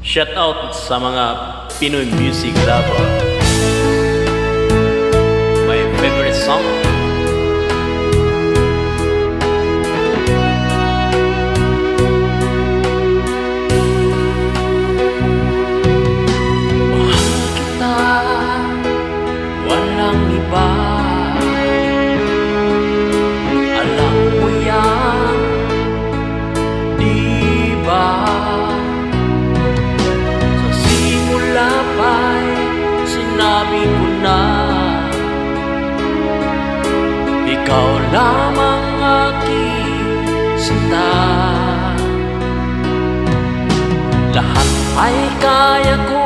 Shout out sa mga Pinoy music lover. My favorite song, mahal kita, walang iba. Alam mo yan, di ba? Sa simula pa'y sinabi ko na ikaw lamang aking sinta. Lahat ay kaya ko